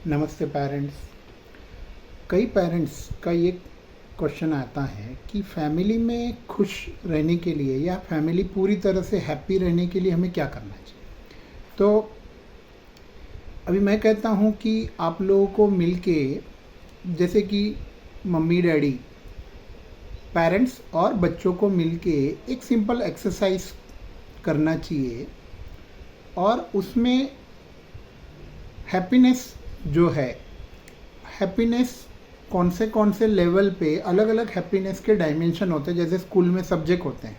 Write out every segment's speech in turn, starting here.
नमस्ते पेरेंट्स। कई पेरेंट्स का ये क्वेश्चन आता है कि फैमिली में खुश रहने के लिए या फैमिली पूरी तरह से हैप्पी रहने के लिए हमें क्या करना चाहिए। तो अभी मैं कहता हूँ कि आप लोगों को मिलके, जैसे कि मम्मी डैडी, पेरेंट्स और बच्चों को मिलके एक सिंपल एक्सरसाइज करना चाहिए और उसमें हैप्पीनेस जो है, हैप्पीनेस कौन से लेवल पे अलग अलग हैप्पीनेस के डायमेंशन होते हैं। जैसे स्कूल में सब्जेक्ट होते हैं,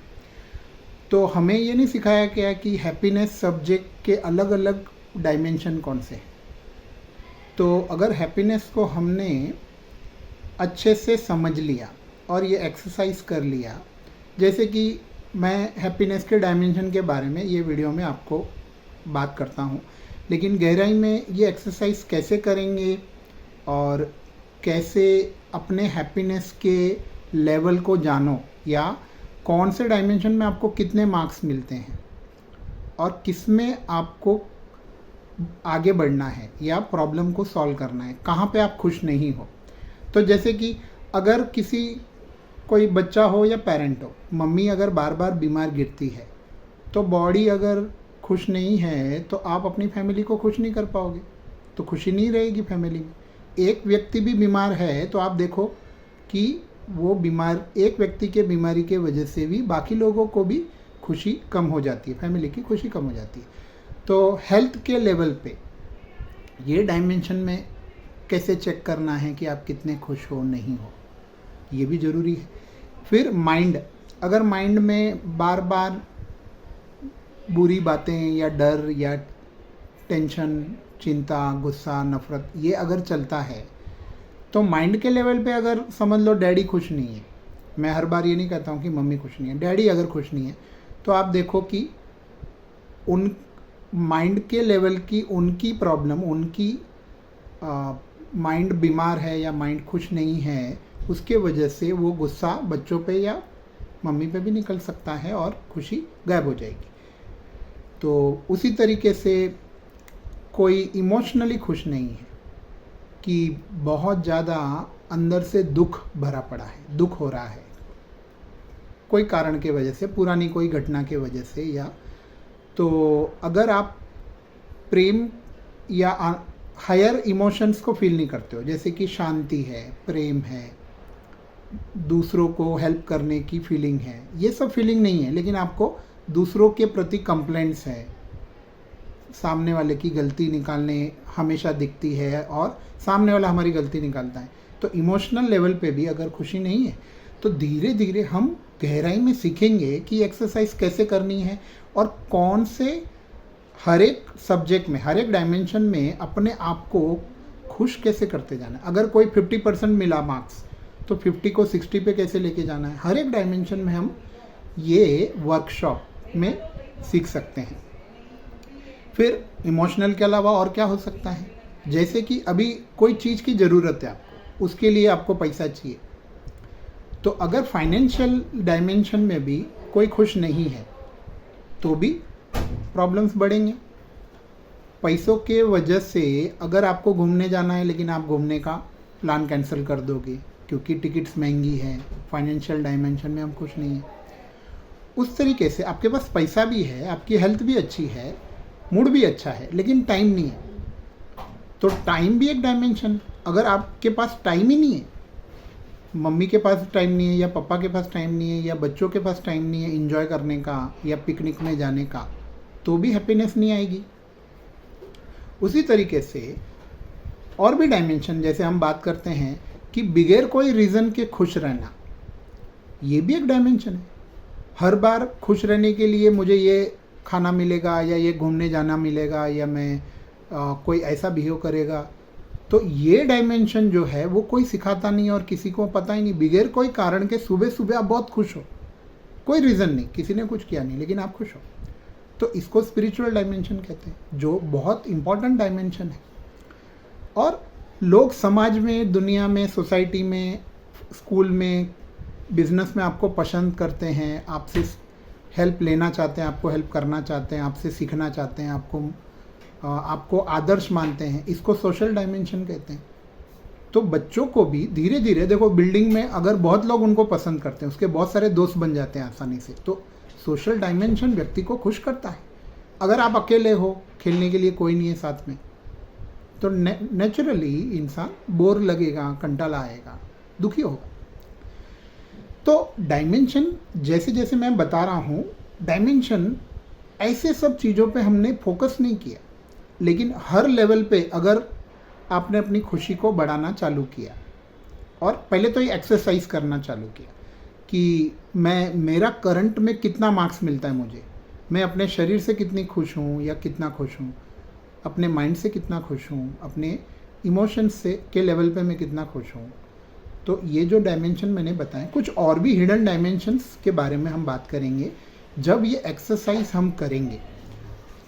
तो हमें ये नहीं सिखाया गया कि हैप्पीनेस सब्जेक्ट के अलग अलग डायमेंशन कौन से हैं। तो अगर हैप्पीनेस को हमने अच्छे से समझ लिया और ये एक्सरसाइज कर लिया, जैसे कि मैं हैप्पीनेस के डायमेंशन के बारे में ये वीडियो में आपको बात करता हूँ, लेकिन गहराई में ये एक्सरसाइज कैसे करेंगे और कैसे अपने हैप्पीनेस के लेवल को जानो, या कौन से डायमेंशन में आपको कितने मार्क्स मिलते हैं और किस में आपको आगे बढ़ना है या प्रॉब्लम को सॉल्व करना है, कहाँ पे आप खुश नहीं हो। तो जैसे कि अगर कोई बच्चा हो या पेरेंट हो, मम्मी अगर बार बार बीमार गिरती है तो बॉडी अगर खुश नहीं है तो आप अपनी फैमिली को खुश नहीं कर पाओगे, तो खुशी नहीं रहेगी फैमिली में। एक व्यक्ति भी बीमार है तो आप देखो कि वो एक व्यक्ति के बीमारी के वजह से भी बाकी लोगों को भी खुशी कम हो जाती है, फैमिली की खुशी कम हो जाती है। तो हेल्थ के लेवल पे ये डायमेंशन में कैसे चेक करना है कि आप कितने खुश हो नहीं हो, ये भी ज़रूरी है। फिर माइंड, अगर माइंड में बार बार बुरी बातें या डर या टेंशन, चिंता, गुस्सा, नफरत ये अगर चलता है तो माइंड के लेवल पे अगर समझ लो डैडी खुश नहीं है, मैं हर बार ये नहीं कहता हूँ कि मम्मी खुश नहीं है, डैडी अगर खुश नहीं है, तो आप देखो कि उन माइंड के लेवल की उनकी प्रॉब्लम, उनकी माइंड बीमार है या माइंड खुश नहीं है, उसके वजह से वो गुस्सा बच्चों पे या मम्मी पे भी निकल सकता है और खुशी गायब हो जाएगी। तो उसी तरीके से कोई इमोशनली खुश नहीं है कि बहुत ज़्यादा अंदर से दुख भरा पड़ा है, दुख हो रहा है कोई कारण के वजह से, पुरानी कोई घटना के वजह से, या तो अगर आप प्रेम या हायर इमोशंस को फील नहीं करते हो, जैसे कि शांति है, प्रेम है, दूसरों को हेल्प करने की फीलिंग है, ये सब फीलिंग नहीं है, लेकिन आपको दूसरों के प्रति कंप्लेंट्स है, सामने वाले की गलती निकालने हमेशा दिखती है और सामने वाला हमारी गलती निकालता है, तो इमोशनल लेवल पे भी अगर खुशी नहीं है तो धीरे धीरे हम गहराई में सीखेंगे कि एक्सरसाइज कैसे करनी है और कौन से हर एक सब्जेक्ट में, हर एक डायमेंशन में अपने आप को खुश कैसे करते जाना है। अगर कोई 50% मिला मार्क्स तो 50 को 60 पे कैसे लेके जाना है, हर एक डायमेंशन में हम ये वर्कशॉप में सीख सकते हैं। फिर इमोशनल के अलावा और क्या हो सकता है, जैसे कि अभी कोई चीज़ की ज़रूरत है आपको, उसके लिए आपको पैसा चाहिए, तो अगर फाइनेंशियल डायमेंशन में भी कोई खुश नहीं है तो भी प्रॉब्लम्स बढ़ेंगे। पैसों के वजह से अगर आपको घूमने जाना है लेकिन आप घूमने का प्लान कैंसिल कर दोगे क्योंकि टिकट्स महंगी है, फाइनेंशियल डायमेंशन में हम खुश नहीं हैं। उस तरीके से आपके पास पैसा भी है, आपकी हेल्थ भी अच्छी है, मूड भी अच्छा है, लेकिन टाइम नहीं है, तो टाइम भी एक डायमेंशन। अगर आपके पास टाइम ही नहीं है, मम्मी के पास टाइम नहीं है या पापा के पास टाइम नहीं है या बच्चों के पास टाइम नहीं है एंजॉय करने का या पिकनिक में जाने का, तो भी हैप्पीनेस नहीं आएगी। उसी तरीके से और भी डायमेंशन, जैसे हम बात करते हैं कि बिगैर कोई रीज़न के खुश रहना, ये भी एक डायमेंशन है। हर बार खुश रहने के लिए मुझे ये खाना मिलेगा या ये घूमने जाना मिलेगा या मैं कोई ऐसा बिहेव करेगा, तो ये डायमेंशन जो है वो कोई सिखाता नहीं और किसी को पता ही नहीं। बिगैर कोई कारण के सुबह सुबह आप बहुत खुश हो, कोई रीज़न नहीं, किसी ने कुछ किया नहीं, लेकिन आप खुश हो, तो इसको स्पिरिचुअल डायमेंशन कहते हैं, जो बहुत इंपॉर्टेंट डायमेंशन है। और लोग समाज में, दुनिया में, सोसाइटी में, स्कूल में, बिजनेस में आपको पसंद करते हैं, आपसे हेल्प लेना चाहते हैं, आपको हेल्प करना चाहते हैं, आपसे सीखना चाहते हैं, आपको आपको आदर्श मानते हैं, इसको सोशल डायमेंशन कहते हैं। तो बच्चों को भी धीरे धीरे, देखो बिल्डिंग में अगर बहुत लोग उनको पसंद करते हैं, उसके बहुत सारे दोस्त बन जाते हैं आसानी से, तो सोशल डायमेंशन व्यक्ति को खुश करता है। अगर आप अकेले हो, खेलने के लिए कोई नहीं है साथ में, तो नेचुरली इंसान बोर लगेगा, कंटाला आएगा, दुखी होगा। तो डायमेंशन, जैसे जैसे मैं बता रहा हूँ, डायमेंशन ऐसे सब चीज़ों पे हमने फोकस नहीं किया, लेकिन हर लेवल पे अगर आपने अपनी खुशी को बढ़ाना चालू किया, और पहले तो ये एक्सरसाइज करना चालू किया कि मेरा करंट में कितना मार्क्स मिलता है मुझे, मैं अपने शरीर से कितनी खुश हूँ या कितना खुश हूँ, अपने माइंड से कितना खुश हूँ, अपने इमोशंस से के लेवल पे मैं कितना खुश हूँ। तो ये जो डायमेंशन मैंने बताए, कुछ और भी हिडन डायमेंशंस के बारे में हम बात करेंगे जब ये एक्सरसाइज हम करेंगे।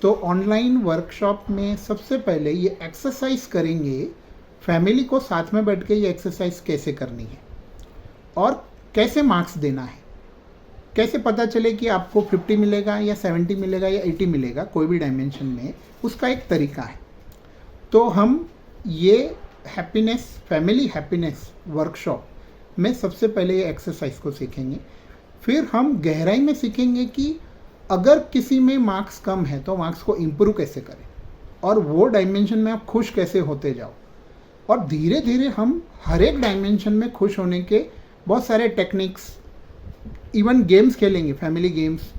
तो ऑनलाइन वर्कशॉप में सबसे पहले ये एक्सरसाइज करेंगे, फैमिली को साथ में बैठ के ये एक्सरसाइज कैसे करनी है और कैसे मार्क्स देना है, कैसे पता चले कि आपको 50 मिलेगा या 70 मिलेगा या 80 मिलेगा कोई भी डायमेंशन में, उसका एक तरीका है। तो हम ये हैप्पीनेस, फैमिली हैप्पीनेस वर्कशॉप में सबसे पहले ये एक्सरसाइज को सीखेंगे। फिर हम गहराई में सीखेंगे कि अगर किसी में मार्क्स कम है तो मार्क्स को इम्प्रूव कैसे करें, और वो डायमेंशन में आप खुश कैसे होते जाओ। और धीरे धीरे हम हर एक डायमेंशन में खुश होने के बहुत सारे टेक्निक्स, इवन गेम्स खेलेंगे, फैमिली गेम्स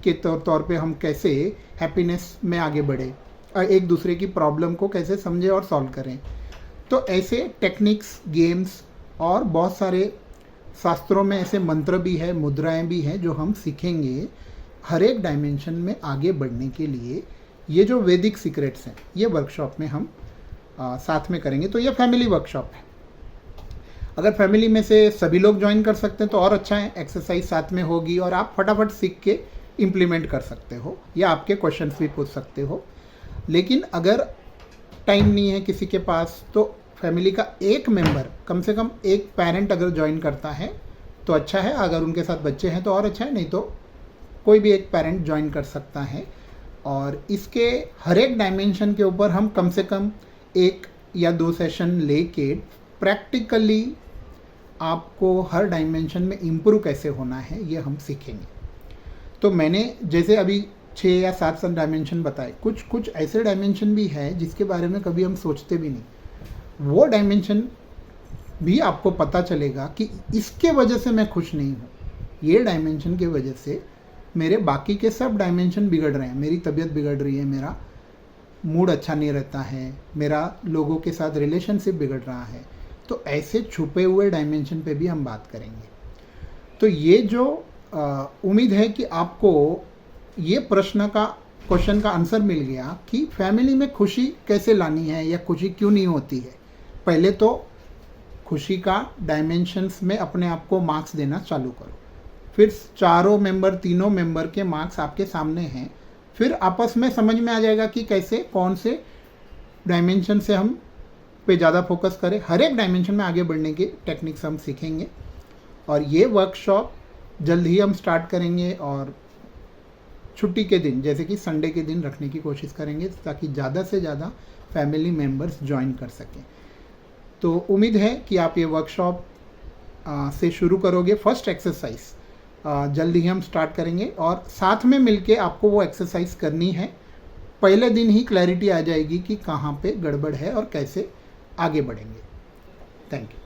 के तौर पे हम कैसे हैप्पीनेस में आगे बढ़े और एक दूसरे की प्रॉब्लम को कैसे समझे और सॉल्व करें। तो ऐसे टेक्निक्स, गेम्स और बहुत सारे शास्त्रों में ऐसे मंत्र भी है, मुद्राएं भी हैं जो हम सीखेंगे हर एक डायमेंशन में आगे बढ़ने के लिए। ये जो वैदिक सीक्रेट्स हैं ये वर्कशॉप में हम साथ में करेंगे। तो ये फैमिली वर्कशॉप है। अगर फैमिली में से सभी लोग ज्वाइन कर सकते हैं तो और अच्छा है, एक्सरसाइज साथ में होगी और आप फटाफट सीख के इम्प्लीमेंट कर सकते हो या आपके क्वेश्चंस भी पूछ सकते हो। लेकिन अगर टाइम नहीं है किसी के पास तो फैमिली का एक मेंबर, कम से कम एक पेरेंट अगर ज्वाइन करता है तो अच्छा है, अगर उनके साथ बच्चे हैं तो और अच्छा है, नहीं तो कोई भी एक पेरेंट ज्वाइन कर सकता है। और इसके हर एक डायमेंशन के ऊपर हम कम से कम 1 या 2 सेशन लेके प्रैक्टिकली आपको हर डायमेंशन में इम्प्रूव कैसे होना है ये हम सीखेंगे। तो मैंने जैसे अभी 6 या 7 डायमेंशन बताए, कुछ ऐसे डायमेंशन भी है जिसके बारे में कभी हम सोचते भी नहीं। वो डायमेंशन भी आपको पता चलेगा कि इसके वजह से मैं खुश नहीं हूँ, ये डायमेंशन की वजह से मेरे बाकी के सब डायमेंशन बिगड़ रहे हैं, मेरी तबीयत बिगड़ रही है, मेरा मूड अच्छा नहीं रहता है, मेरा लोगों के साथ रिलेशनशिप बिगड़ रहा है। तो ऐसे छुपे हुए डायमेंशन पे भी हम बात करेंगे। तो ये जो उम्मीद है कि आपको ये क्वेश्चन का आंसर मिल गया कि फैमिली में खुशी कैसे लानी है या खुशी क्यों नहीं होती है। पहले तो खुशी का डायमेंशंस में अपने आप को मार्क्स देना चालू करो, फिर तीनों मेंबर के मार्क्स आपके सामने हैं, फिर आपस में समझ में आ जाएगा कि कैसे कौन से डायमेंशन से हम पे ज़्यादा फोकस करें। हर एक डायमेंशन में आगे बढ़ने के टेक्निक्स हम सीखेंगे और ये वर्कशॉप जल्द ही हम स्टार्ट करेंगे और छुट्टी के दिन जैसे कि संडे के दिन रखने की कोशिश करेंगे ताकि ज़्यादा से ज़्यादा फैमिली मेम्बर्स ज्वाइन कर सकें। तो उम्मीद है कि आप ये वर्कशॉप से शुरू करोगे। फर्स्ट एक्सरसाइज जल्द ही हम स्टार्ट करेंगे और साथ में मिलके आपको वो एक्सरसाइज करनी है। पहले दिन ही क्लैरिटी आ जाएगी कि कहाँ पे गड़बड़ है और कैसे आगे बढ़ेंगे। Thank you.